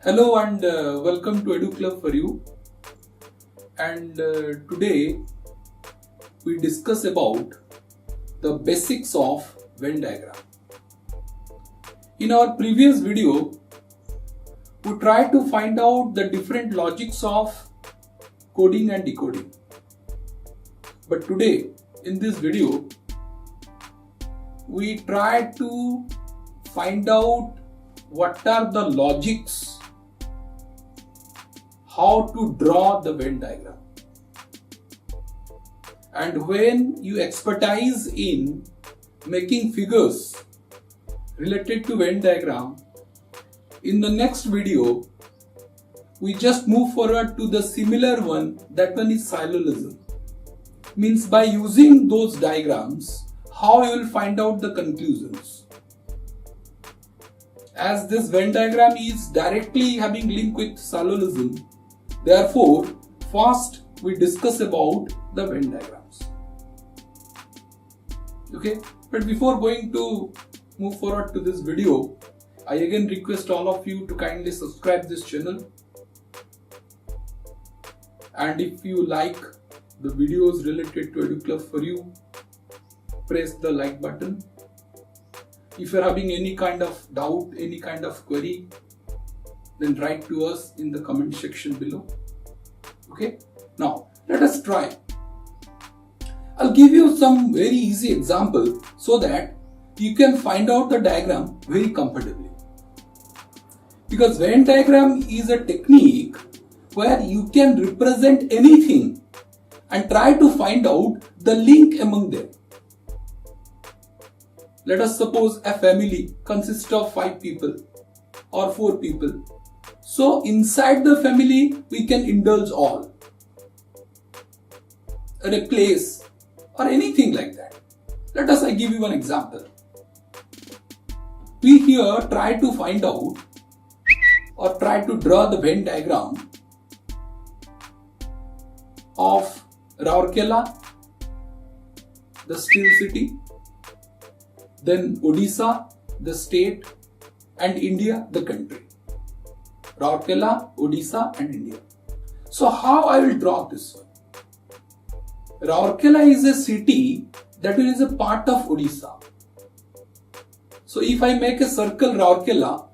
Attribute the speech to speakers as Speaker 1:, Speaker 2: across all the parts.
Speaker 1: Hello and welcome to educlub for you. And today we discuss about the basics of Venn diagram. In our previous video, we tried to find out the different logics of coding and decoding. But today, in this video, we try to find out what are the logics, how to draw the Venn diagram. And when you expertise in making figures related to Venn diagram, in the next video, we just move forward to the similar one. That one is syllogism. Means by using those diagrams, how you will find out the conclusions. As this Venn diagram is directly having link with syllogism, therefore, first we discuss about the Venn diagrams. Okay, but before going to move forward to this video, I again request all of you to kindly subscribe this channel. And if you like the videos related to educlub for you, press the like button. If you are having any kind of doubt, any kind of query, then write to us in the comment section below. Okay, now let us try. I'll give you some very easy example so that you can find out the diagram very comfortably. Because Venn diagram is a technique where you can represent anything and try to find out the link among them. Let us suppose a family consists of 5 people or 4 people. So inside the family, we can indulge all, or a place, or anything like that. Let us give you one example. We here try to find out or try to draw the Venn diagram of Rourkela, the steel city, then Odisha, the state, and India, the country. Rourkela, Odisha, and India. So how I will draw this one? Rourkela is a city that is a part of Odisha. So if I make a circle Rourkela,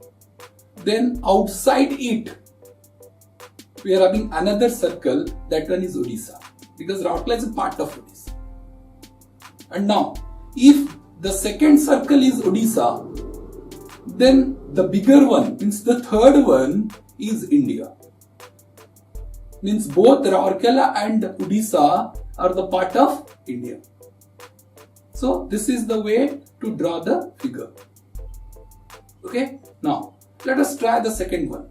Speaker 1: then outside it we are having another circle, that one is Odisha, because Rourkela is a part of Odisha. And now if the second circle is Odisha, then the bigger one, means the third one, is India. Means both Rourkela and Odisha are the part of India. So this is the way to draw the figure. Okay, now let us try the second one.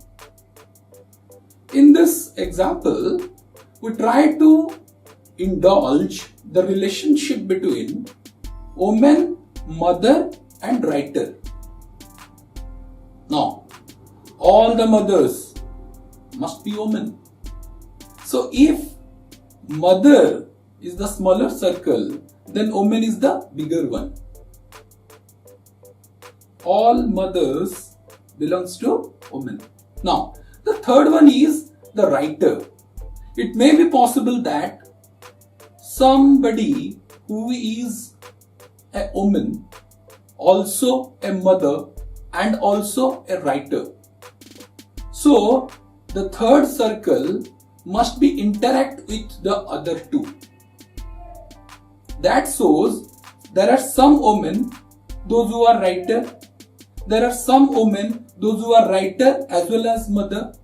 Speaker 1: In this example, we try to indulge the relationship between woman, mother, and writer. Now, all the mothers must be women. So if mother is the smaller circle, then woman is the bigger one. All mothers belongs to women. Now, the third one is the writer. It may be possible that somebody who is a woman, also a mother, and also a writer. So the third circle must be interact with the other two. That shows there are some women, those who are writer. There are some women, those who are writer as well as mother.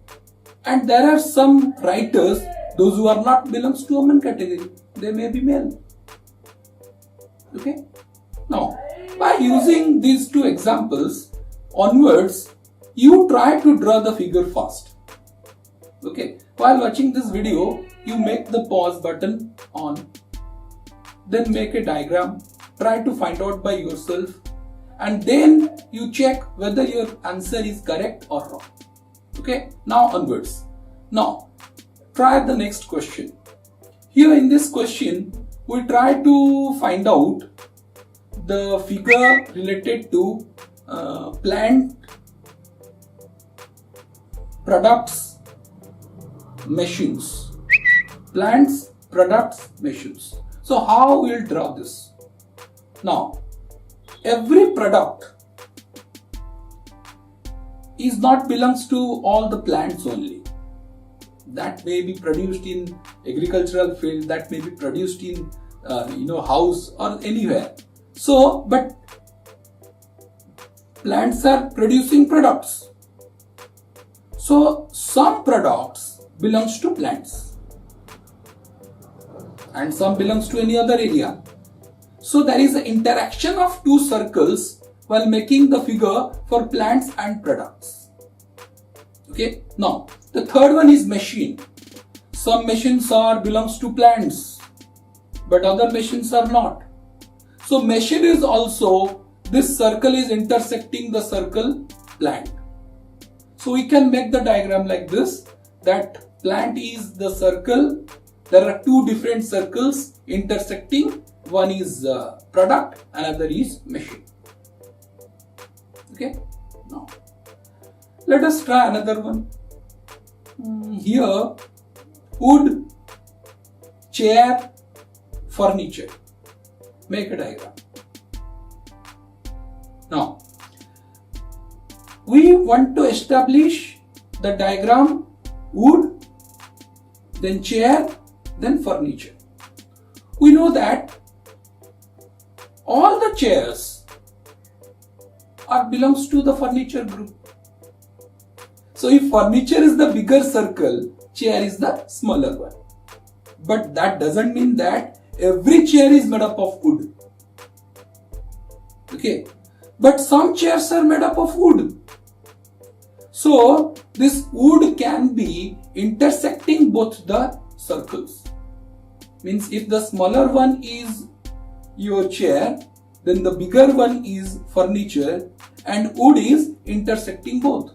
Speaker 1: And there are some writers, those who are not belongs to woman category. They may be male. Okay. Now, by using these two examples onwards, you try to draw the figure fast. Okay. While watching this video, you make the pause button on. Then make a diagram. Try to find out by yourself. And then you check whether your answer is correct or wrong. Okay. Now onwards. Now, try the next question. Here in this question, we try to find out the figure related to plant products, machines. Plants, products, machines. So how we will draw this? Now, every product is not belongs to all the plants only. That may be produced in agricultural field, that may be produced in house or anywhere. So, but plants are producing products. So some products belongs to plants and some belongs to any other area. So there is an interaction of two circles while making the figure for plants and products. Okay. Now the third one is machine. Some machines are belongs to plants, but other machines are not. So machine is also, this circle is intersecting the circle plant. So we can make the diagram like this, that plant is the circle. There are two different circles intersecting. One is product, another is machine. Okay. Now let us try another one. Here, wood, chair, furniture. Make a diagram. Now, we want to establish the diagram wood, then chair, then furniture. We know that all the chairs belongs to the furniture group. So if furniture is the bigger circle, chair is the smaller one. But that doesn't mean that every chair is made up of wood. Okay. But some chairs are made up of wood. So this wood can be intersecting both the circles. Means if the smaller one is your chair, then the bigger one is furniture, and wood is intersecting both.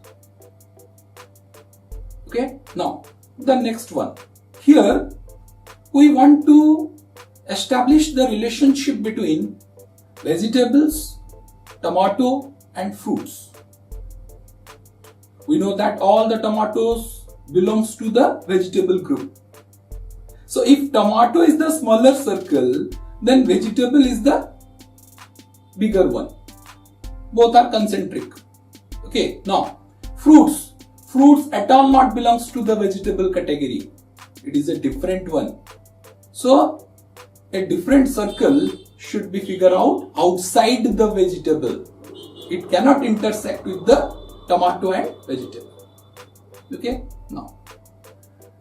Speaker 1: Okay. Now the next one. Here we want to establish the relationship between vegetables, tomato and fruits. We know that all the tomatoes belongs to the vegetable group. So if tomato is the smaller circle, then vegetable is the bigger one. Both are concentric. Okay. Now fruits. Fruits at all not belongs to the vegetable category. It is a different one. So a different circle should be figured out outside the vegetable. It cannot intersect with the tomato and vegetable. Okay. Now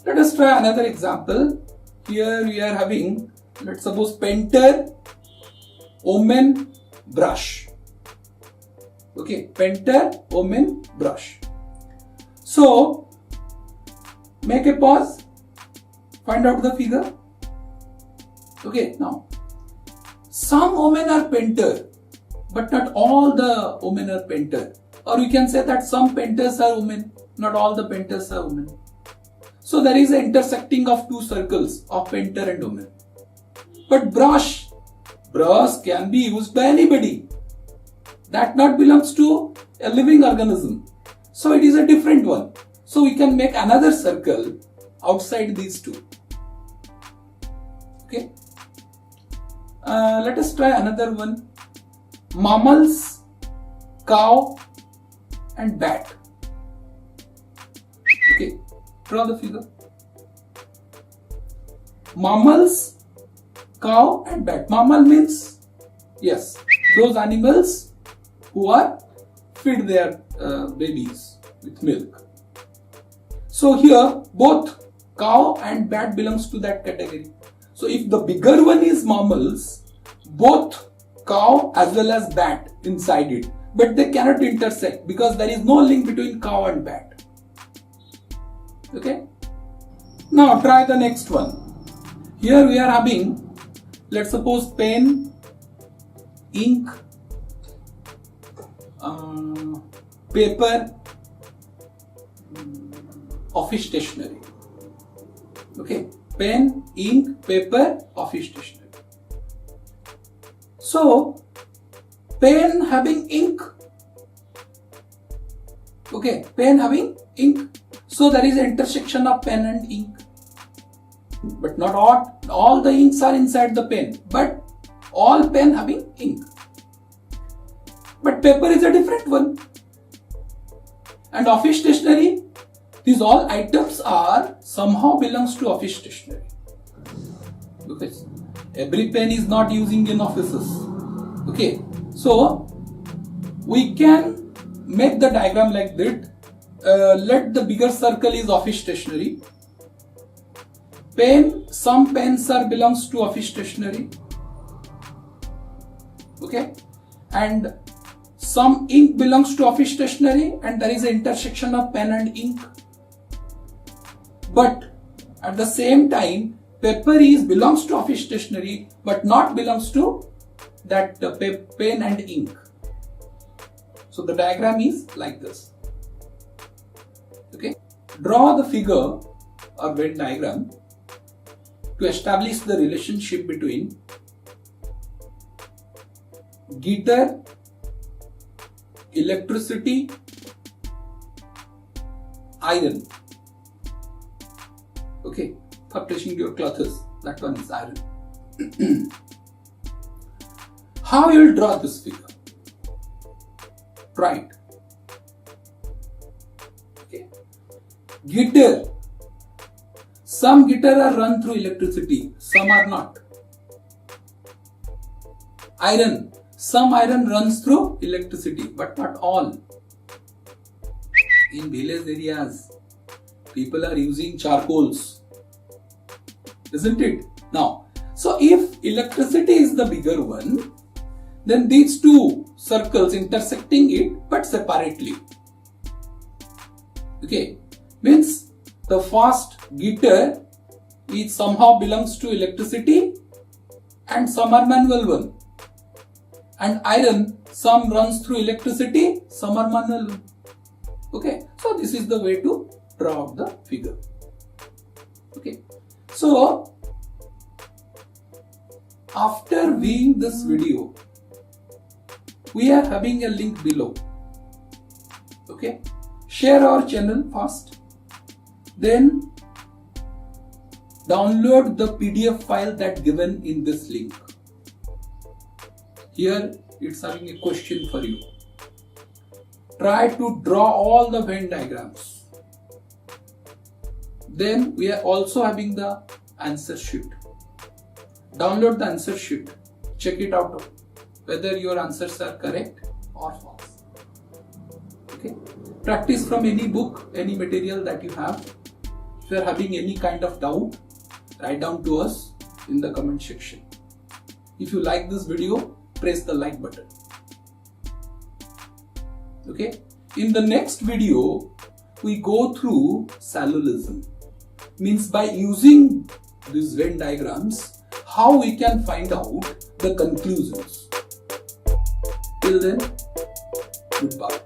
Speaker 1: let us try another example. Here we are having, let's suppose, painter, omen, brush. Okay. Painter, omen, brush. So make a pause, find out the figure. Okay. Now some women are painter, but not all the women are painter. Or you can say that some painters are women, not all the painters are women. So there is an intersecting of two circles of painter and woman. But brush can be used by anybody. That not belongs to a living organism. So it is a different one. So we can make another circle outside these two. Okay. Let us try another one. Mammals, cow and bat. Okay. Draw the figure. Mammals, cow and bat. Mammal means, yes, those animals who are feed their babies with milk. So here both cow and bat belongs to that category. So if the bigger one is mammals, both cow as well as bat inside it, but they cannot intersect because there is no link between cow and bat. Okay. Now try the next one. Here we are having, let's suppose, pen, ink, paper, office stationery. Okay. Pen, ink, paper, office stationery. So pen having ink. Okay. Pen having ink. So there is an intersection of pen and ink. But not all the inks are inside the pen, but all pen having ink. But paper is a different one. And office stationery, these all items are somehow belongs to office stationery. Because every pen is not using in offices. Okay, so we can make the diagram like that. Let the bigger circle is office stationery. Pen, some pens are belongs to office stationery. Okay, and some ink belongs to office stationery, and there is an intersection of pen and ink. But at the same time, paper belongs to office stationery, but not belongs to that pen and ink. So the diagram is like this. Okay, draw the figure or Venn diagram to establish the relationship between heater, electricity, iron. Okay, for pressing your clothes, that one is iron. How you will draw this figure? Try it. Okay. Heater. Some heater are run through electricity, some are not. Iron. Some iron runs through electricity, but not all. In village areas, people are using charcoals, isn't it? Now, so if electricity is the bigger one, then these two circles intersecting it but separately. Okay, means the first heater is somehow belongs to electricity and some are manual one. And iron, some runs through electricity, some are manual. Okay, so this is the way to draw out the figure. Okay, so after viewing this video, we are having a link below. Okay, share our channel first, then download the PDF file that given in this link. Here it's having a question for you. Try to draw all the Venn diagrams. Then we are also having the answer sheet. Download the answer sheet. Check it out whether your answers are correct or false. Okay. Practice from any book, any material that you have. If you are having any kind of doubt, write down to us in the comment section. If you like this video, press the like button. Okay. In the next video, we go through parallelism. Means by using these Venn diagrams, how we can find out the conclusions. Till then, goodbye.